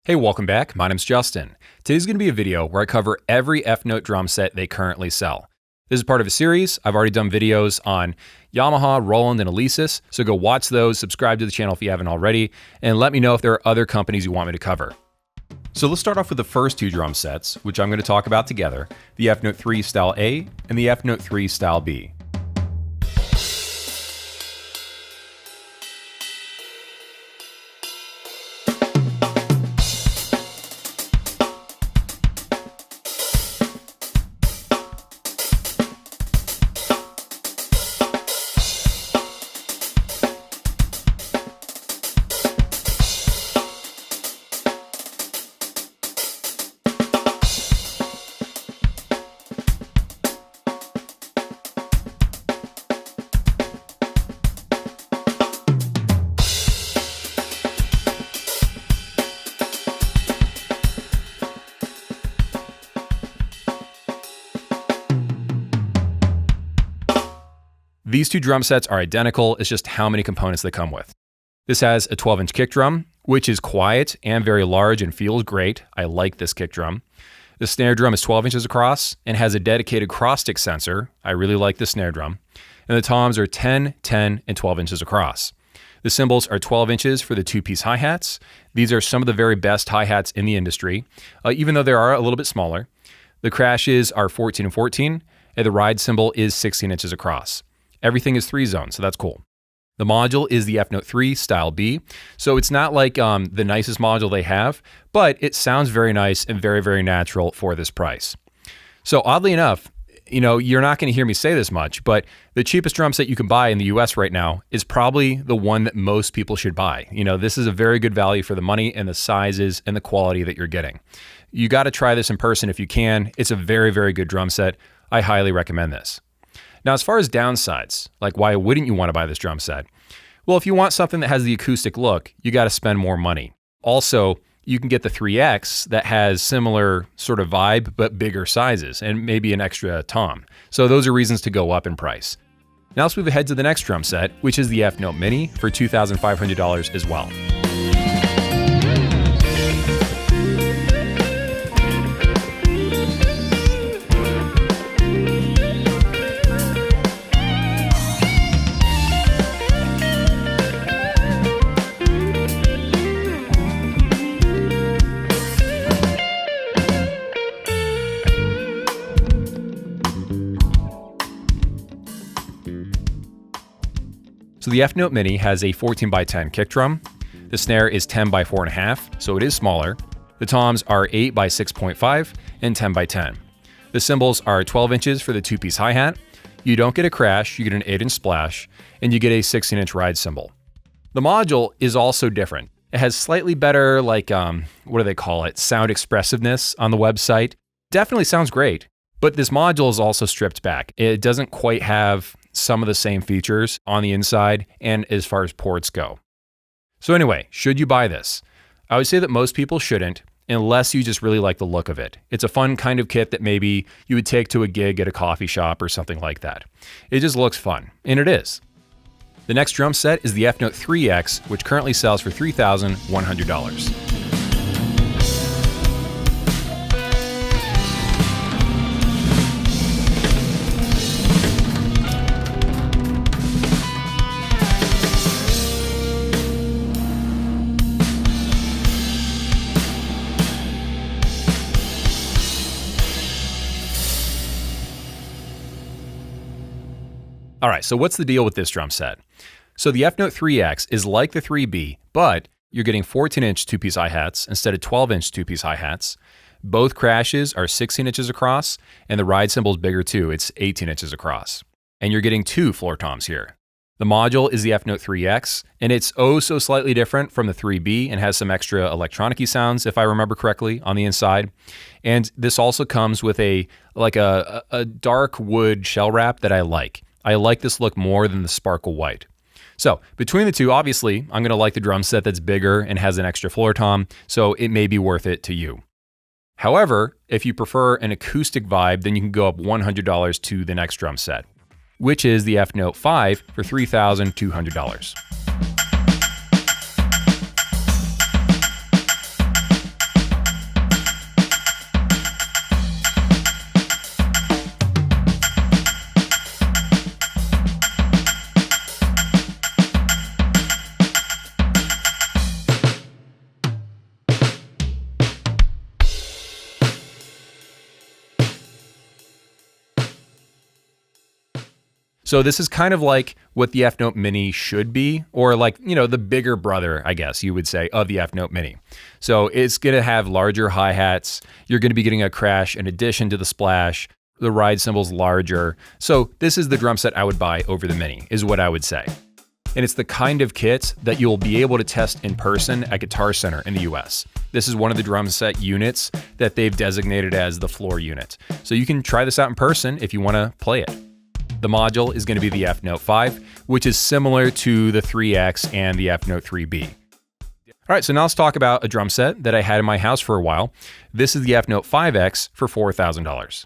Hey, welcome back. My name's Justin. Today's going to be a video where I cover every EFNOTE drum set they currently sell. This is part of a series. I've already done videos on Yamaha, Roland, and Alesis, so go watch those, subscribe to the channel if you haven't already, and let me know if there are other companies you want me to cover. So let's start off with the first two drum sets, which I'm going to talk about together, the EFNOTE 3 Style A and the EFNOTE 3 Style B. These two drum sets are identical, it's just how many components they come with. This has a 12-inch kick drum, which is quiet and very large and feels great. I like this kick drum. The snare drum is 12 inches across and has a dedicated cross-stick sensor. I really like the snare drum. And the toms are 10, 10, and 12 inches across. The cymbals are 12 inches for the two-piece hi-hats. These are some of the very best hi-hats in the industry, even though they are a little bit smaller. The crashes are 14 and 14, and the ride cymbal is 16 inches across. Everything is 3-zone, so that's cool. The module is the EFNOTE 3 Style B, so it's not like the nicest module they have, but it sounds very nice and very, very natural for this price. So oddly enough, you're not going to hear me say this much, but the cheapest drum set you can buy in the US right now is probably the one that most people should buy. This is a very good value for the money and the sizes and the quality that you're getting. You got to try this in person if you can. It's a very, very good drum set. I highly recommend this. Now, as far as downsides, like why wouldn't you want to buy this drum set? Well, if you want something that has the acoustic look, you got to spend more money. Also, you can get the 3X that has similar sort of vibe, but bigger sizes and maybe an extra tom. So those are reasons to go up in price. Now let's move ahead to the next drum set, which is the EFNOTE Mini for $2,500 as well. So the EFNOTE Mini has a 14x10 kick drum. The snare is 10x4.5, so it is smaller. The toms are 8x6.5 and 10x10. The cymbals are 12 inches for the two-piece hi-hat. You don't get a crash, you get an 8-inch splash, and you get a 16-inch ride cymbal. The module is also different. It has slightly better, what do they call it, sound expressiveness on the website. Definitely sounds great, but this module is also stripped back. It doesn't quite have some of the same features on the inside and as far as ports go. So anyway, should you buy this? I would say that most people shouldn't unless you just really like the look of it. It's a fun kind of kit that maybe you would take to a gig at a coffee shop or something like that. It just looks fun, and it is. The next drum set is the EFNOTE 3X, which currently sells for $3,100. All right, so what's the deal with this drum set? So the EFNOTE 3X is like the 3B, but you're getting 14-inch two-piece hi-hats instead of 12-inch two-piece hi-hats. Both crashes are 16 inches across, and the ride cymbal is bigger too. It's 18 inches across. And you're getting two floor toms here. The module is the EFNOTE 3X, and it's oh so slightly different from the 3B and has some extra electronic-y sounds, if I remember correctly, on the inside. And this also comes with a dark wood shell wrap that I like. I like this look more than the sparkle white. So between the two, obviously, I'm going to like the drum set that's bigger and has an extra floor tom, so it may be worth it to you. However, if you prefer an acoustic vibe, then you can go up $100 to the next drum set, which is the EFNOTE 5 for $3,200. So this is kind of like what the EFNOTE Mini should be, or like, the bigger brother, I guess you would say, of the EFNOTE Mini. So it's going to have larger hi-hats. You're going to be getting a crash in addition to the splash. The ride cymbal's larger. So this is the drum set I would buy over the Mini, is what I would say. And it's the kind of kit that you'll be able to test in person at Guitar Center in the US. This is one of the drum set units that they've designated as the floor unit. So you can try this out in person if you want to play it. The module is going to be the EFNOTE 5, which is similar to the 3X and the EFNOTE 3B. All right, so now let's talk about a drum set that I had in my house for a while. This is the EFNOTE 5X for $4,000.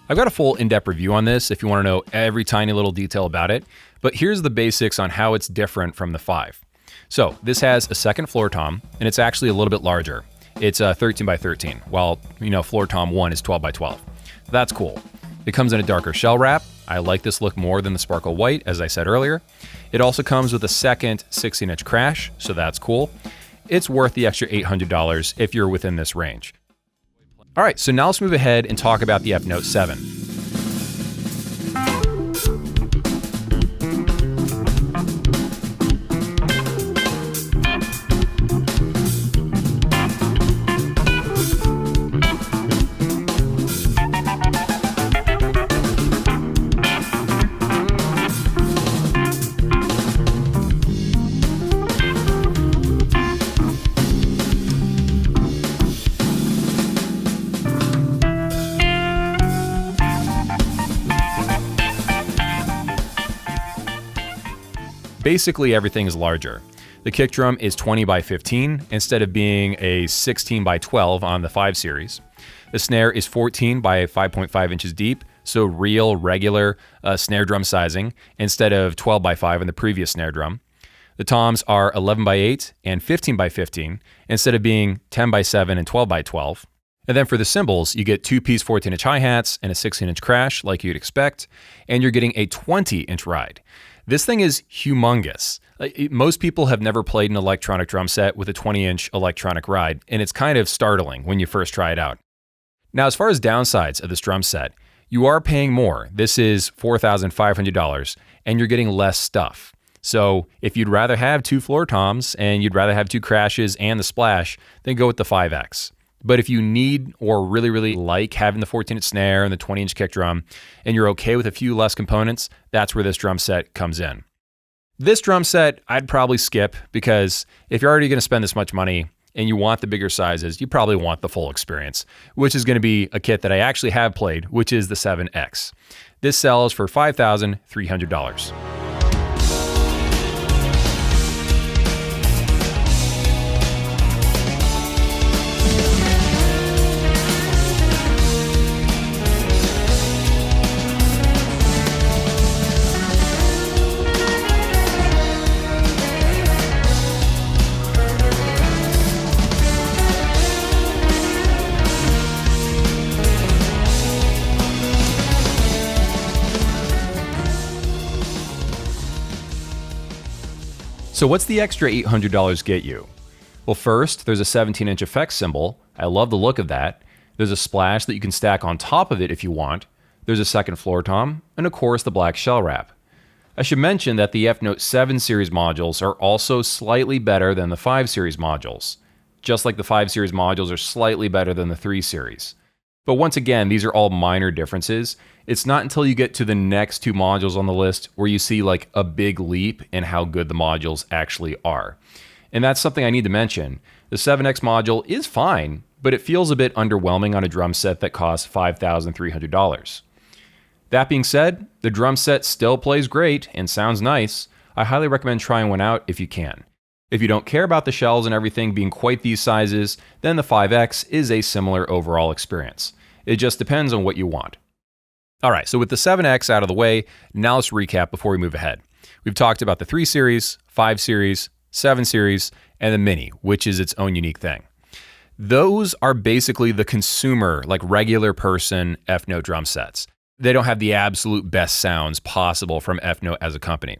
I've got a full in-depth review on this if you want to know every tiny little detail about it, but here's the basics on how it's different from the 5. So this has a second floor tom, and it's actually a little bit larger. It's 13 by 13, while floor tom 1 is 12 by 12. That's cool. It comes in a darker shell wrap. I like this look more than the sparkle white, as I said earlier. It also comes with a second 16-inch crash, so that's cool. It's worth the extra $800 if you're within this range. All right, so now let's move ahead and talk about the EFNOTE 7. Basically, everything is larger. The kick drum is 20 by 15 instead of being a 16 by 12 on the 5 series. The snare is 14 by 5.5 inches deep, so real, regular snare drum sizing instead of 12 by 5 in the previous snare drum. The toms are 11 by 8 and 15 by 15 instead of being 10 by 7 and 12 by 12. And then for the cymbals, you get 2-piece 14-inch hi-hats and a 16-inch crash like you'd expect, and you're getting a 20-inch ride. This thing is humongous. Most people have never played an electronic drum set with a 20-inch electronic ride, and it's kind of startling when you first try it out. Now, as far as downsides of this drum set, you are paying more. This is $4,500, and you're getting less stuff. So if you'd rather have 2 floor toms and you'd rather have 2 crashes and the splash, then go with the 5X. But if you need or really, really like having the 14-inch snare and the 20-inch kick drum, and you're okay with a few less components, that's where this drum set comes in. This drum set, I'd probably skip, because if you're already going to spend this much money and you want the bigger sizes, you probably want the full experience, which is going to be a kit that I actually have played, which is the 7X. This sells for $5,300. So what's the extra $800 get you? Well, first, there's a 17-inch effects cymbal. I love the look of that. There's a splash that you can stack on top of it if you want. There's a second floor tom, and of course the black shell wrap. I should mention that the EFNOTE 7 series modules are also slightly better than the 5 series modules, just like the 5 series modules are slightly better than the 3 series. But once again, these are all minor differences. It's not until you get to the next 2 modules on the list where you see like a big leap in how good the modules actually are. And that's something I need to mention. The 7X module is fine, but it feels a bit underwhelming on a drum set that costs $5,300. That being said, the drum set still plays great and sounds nice. I highly recommend trying one out if you can. If you don't care about the shells and everything being quite these sizes, then the 5X is a similar overall experience. It just depends on what you want. All right, so with the 7X out of the way, now let's recap before we move ahead. We've talked about the 3 series, 5 series, 7 series, and the Mini, which is its own unique thing. Those are basically the consumer, like regular person EFNOTE drum sets. They don't have the absolute best sounds possible from EFNOTE as a company.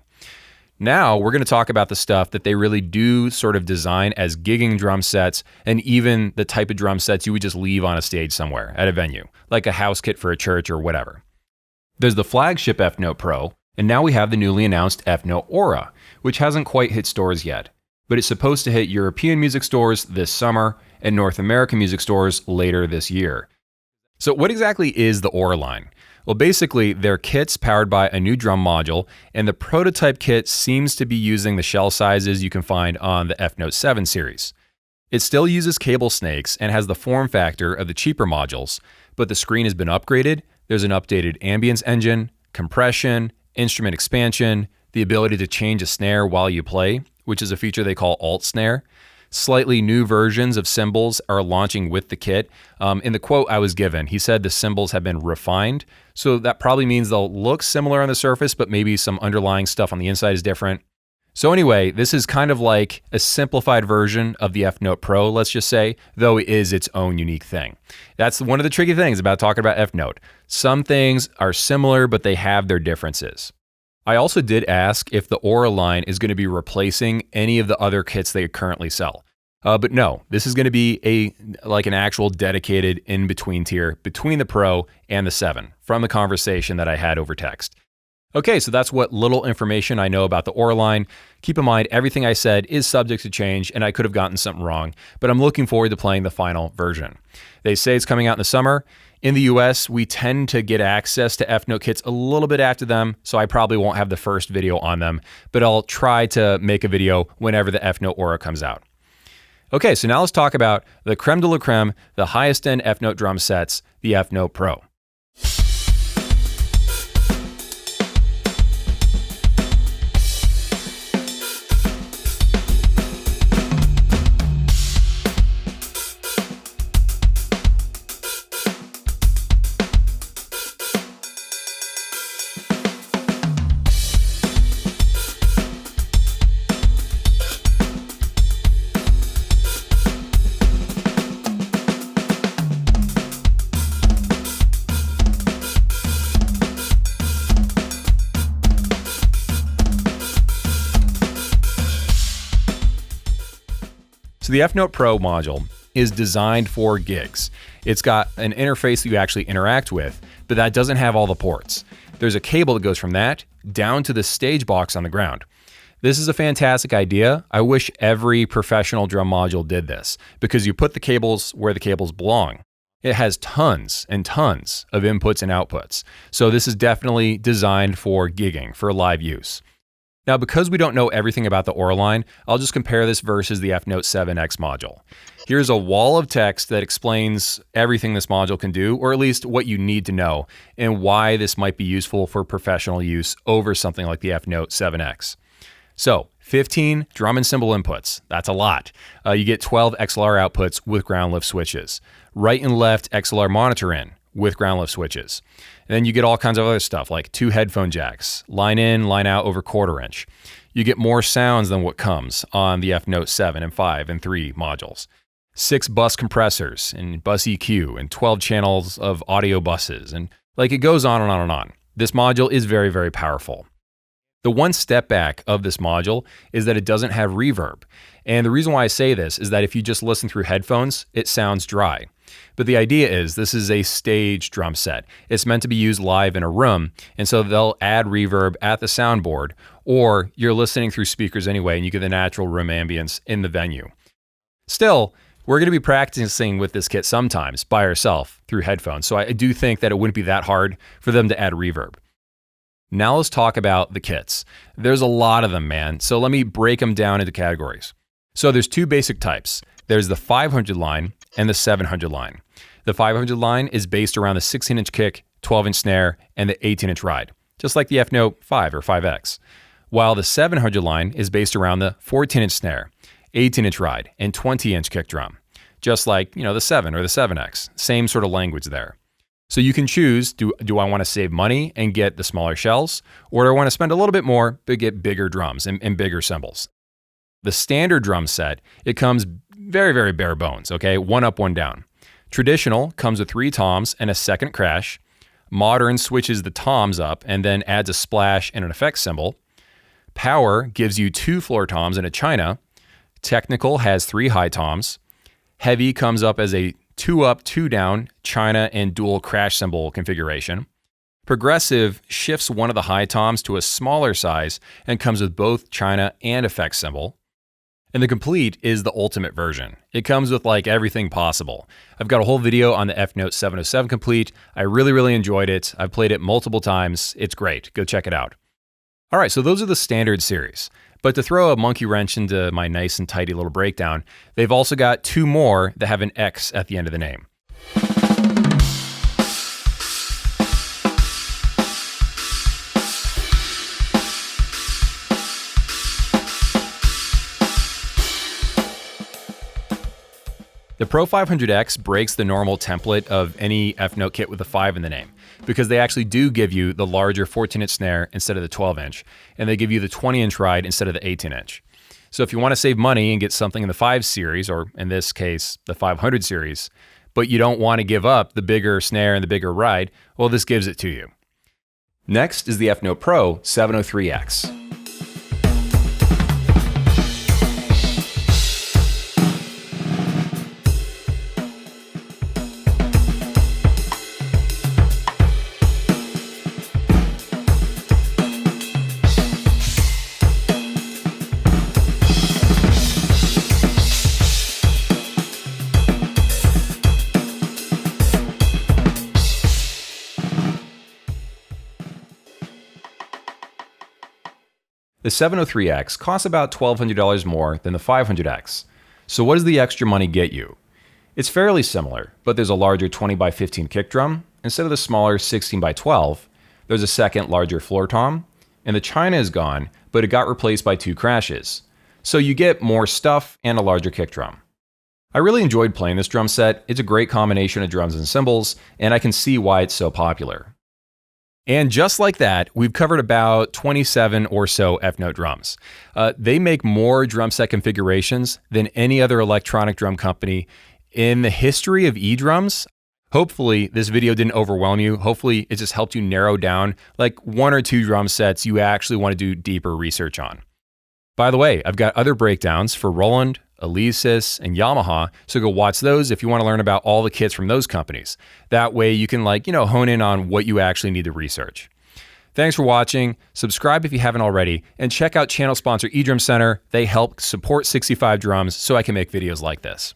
Now we're going to talk about the stuff that they really do sort of design as gigging drum sets, and even the type of drum sets you would just leave on a stage somewhere at a venue, like a house kit for a church or whatever. There's the flagship EFNOTE Pro, and now we have the newly announced EFNOTE Aura, which hasn't quite hit stores yet, but it's supposed to hit European music stores this summer and North American music stores later this year. So what exactly is the Aura line? Well, basically, they're kits powered by a new drum module, and the prototype kit seems to be using the shell sizes you can find on the EFNOTE 7 series. It still uses cable snakes and has the form factor of the cheaper modules, but the screen has been upgraded. There's an updated ambience engine, compression, instrument expansion, the ability to change a snare while you play, which is a feature they call alt snare. Slightly new versions of cymbals are launching with the kit. In the quote I was given, he said the cymbals have been refined, so that probably means they'll look similar on the surface, but maybe some underlying stuff on the inside is different. So anyway, this is kind of like a simplified version of the EFNOTE Pro, let's just say, though it is its own unique thing. That's one of the tricky things about talking about EFNOTE. Some things are similar, but they have their differences. I also did ask if the Aura line is going to be replacing any of the other kits they currently sell. But no, this is going to be an actual dedicated in-between tier between the Pro and the 7 from the conversation that I had over text. Okay, so that's what little information I know about the Aura line. Keep in mind, everything I said is subject to change, and I could have gotten something wrong, but I'm looking forward to playing the final version. They say it's coming out in the summer. In the US, we tend to get access to EFNOTE kits a little bit after them, so I probably won't have the first video on them, but I'll try to make a video whenever the EFNOTE Aura comes out. Okay, so now let's talk about the creme de la creme, the highest end EFNOTE drum sets, the EFNOTE Pro. So the EFNOTE Pro module is designed for gigs. It's got an interface that you actually interact with, but that doesn't have all the ports. There's a cable that goes from that down to the stage box on the ground. This is a fantastic idea. I wish every professional drum module did this, because you put the cables where the cables belong. It has tons and tons of inputs and outputs. So this is definitely designed for gigging, for live use. Now, because we don't know everything about the Aura line, I'll just compare this versus the EFNOTE 7X module. Here's a wall of text that explains everything this module can do, or at least what you need to know, and why this might be useful for professional use over something like the EFNOTE 7X. So, 15 drum and cymbal inputs. That's a lot. You get 12 XLR outputs with ground lift switches. Right and left XLR monitor in with ground lift switches. And then you get all kinds of other stuff like 2 headphone jacks, line in, line out over 1/4 inch. You get more sounds than what comes on the EFNOTE 7 and 5 and 3 modules. 6 bus compressors and bus EQ and 12 channels of audio buses. And it goes on and on and on. This module is very, very powerful. The one step back of this module is that it doesn't have reverb. And the reason why I say this is that if you just listen through headphones, it sounds dry. But the idea is this is a stage drum set. It's meant to be used live in a room, and so they'll add reverb at the soundboard, or you're listening through speakers anyway, and you get the natural room ambience in the venue. Still, we're going to be practicing with this kit sometimes by ourselves through headphones, so I do think that it wouldn't be that hard for them to add reverb. Now let's talk about the kits. There's a lot of them, man, so let me break them down into categories. So there's 2 basic types. There's the 500 line and the 700 line. The 500 line is based around the 16-inch kick, 12-inch snare, and the 18-inch ride, just like the EFNOTE 5 or 5X. While the 700 line is based around the 14-inch snare, 18-inch ride, and 20-inch kick drum, just like the 7 or the 7X. Same sort of language there. So you can choose, do I want to save money and get the smaller shells, or do I want to spend a little bit more but get bigger drums and bigger cymbals? The standard drum set, it comes very, very bare bones, okay? One up, one down. Traditional comes with 3 toms and a second crash. Modern switches the toms up and then adds a splash and an effects cymbal. Power gives you 2 floor toms and a china. Technical has 3 high toms. Heavy comes up as a 2 up, 2 down, china and dual crash cymbal configuration. Progressive shifts one of the high toms to a smaller size and comes with both china and effects cymbal. And the complete is the ultimate version. It comes with like everything possible. I've got a whole video on the EFNOTE 707 complete. I really enjoyed it. I've played it multiple times. It's great. Go check it out. All right, so those are the standard series. But to throw a monkey wrench into my nice and tidy little breakdown, they've also got 2 more that have an X at the end of the name. The Pro 500X breaks the normal template of any EFNOTE kit with a 5 in the name, because they actually do give you the larger 14-inch snare instead of the 12-inch, and they give you the 20-inch ride instead of the 18-inch. So if you want to save money and get something in the 5 series, or in this case, the 500 series, but you don't want to give up the bigger snare and the bigger ride, well, this gives it to you. Next is the EFNOTE Pro 703X. The 703X costs about $1,200 more than the 500X. So what does the extra money get you? It's fairly similar, but there's a larger 20x15 kick drum instead of the smaller 16x12. There's a second larger floor tom, and the china is gone, but it got replaced by 2 crashes. So you get more stuff and a larger kick drum. I really enjoyed playing this drum set. It's a great combination of drums and cymbals, and I can see why it's so popular. And just like that, we've covered about 27 or so EFNOTE drums. They make more drum set configurations than any other electronic drum company in the history of eDrums. Hopefully this video didn't overwhelm you. Hopefully it just helped you narrow down like 1 or 2 drum sets you actually want to do deeper research on. By the way, I've got other breakdowns for Roland, Alesis, and Yamaha, so go watch those if you want to learn about all the kits from those companies. That way you can hone in on what you actually need to research. Thanks for watching. Subscribe if you haven't already, and check out channel sponsor eDrum Center. They help support 65 drums so I can make videos like this.